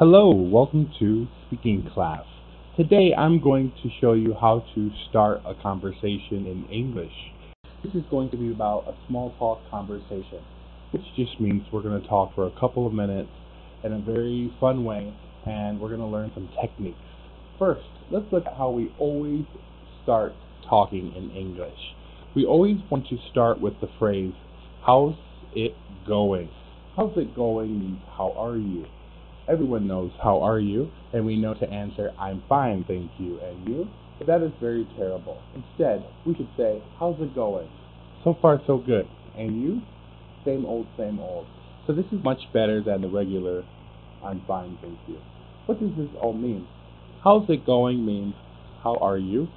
Hello, welcome to speaking class. Today I'm going to show you how to start a conversation in English. This is going to be about a small talk conversation, which just means we're going to talk for a couple of minutes in a very fun way, and we're going to learn some techniques. First, let's look at how we always start talking in English. We always want to start with the phrase, how's it going? How's it going means how are you? Everyone knows how are you, and we know to answer I'm fine, thank you, and you? But that is very terrible. Instead, we should say, how's it going? So far so good. And you? Same old, same old. So this is much better than the regular I'm fine, thank you. What does this all mean? How's it going means how are you?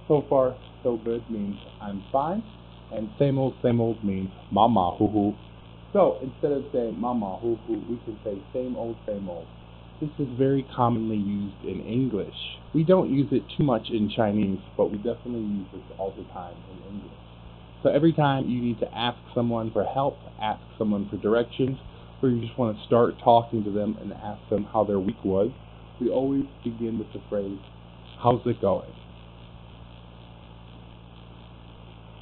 So far so good means I'm fine, and same old means mama hoo hoo. So instead of saying mama hoo hoo, we can say same old, same old. This is very commonly used in English. We don't use it too much in Chinese, but we definitely use it all the time in English. So every time you need to ask someone for help, ask someone for directions, or you just want to start talking to them and ask them how their week was, we always begin with the phrase, how's it going?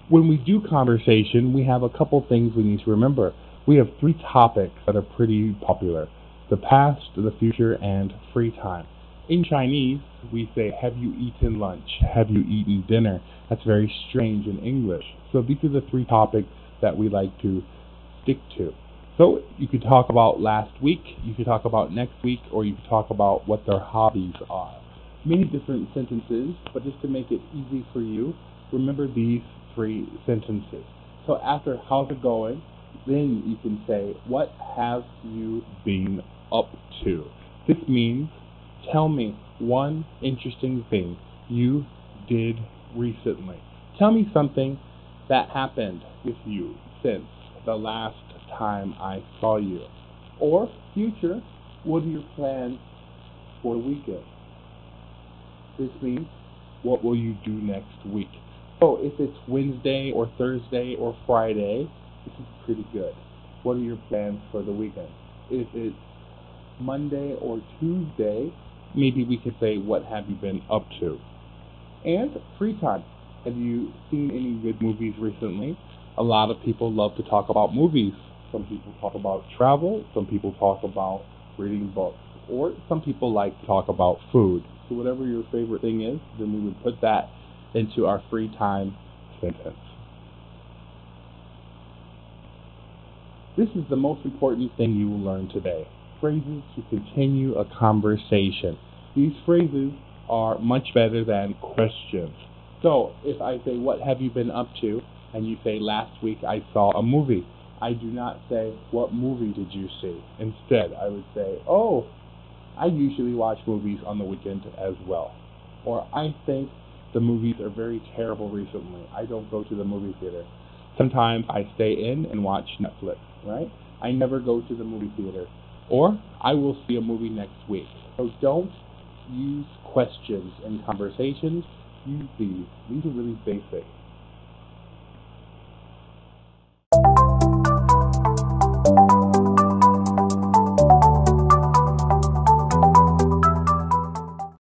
When we do conversation, we have a couple things we need to remember. We have three topics that are pretty popular: the past, the future, and free time. In Chinese, we say, have you eaten lunch? Have you eaten dinner? That's very strange in English. So these are the three topics that we like to stick to. So you could talk about last week, you could talk about next week, or you could talk about what their hobbies are. Many different sentences, but just to make it easy for you, remember these three sentences. So after how's it going, then you can say, what have you been up to? This means, tell me one interesting thing you did recently. Tell me something that happened with you since the last time I saw you. Or, future, what are your plans for the weekend? This means, what will you do next week? So if it's Wednesday or Thursday or Friday, this is pretty good. What are your plans for the weekend? If it's Monday or Tuesday, maybe we could say, what have you been up to? And free time. Have you seen any good movies recently? A lot of people love to talk about movies. Some people talk about travel. Some people talk about reading books. Or some people like to talk about food. So whatever your favorite thing is, then we would put that into our free time sentence. This is the most important thing you will learn today. Phrases to continue a conversation. These phrases are much better than questions. So, if I say, what have you been up to? And you say, last week I saw a movie. I do not say, what movie did you see? Instead, I would say, oh, I usually watch movies on the weekend as well. Or, I think the movies are very terrible recently. I don't go to the movie theater. Sometimes I stay in and watch Netflix, right? I never go to the movie theater. Or, I will see a movie next week. So don't use questions in conversations. Use these. These are really basic.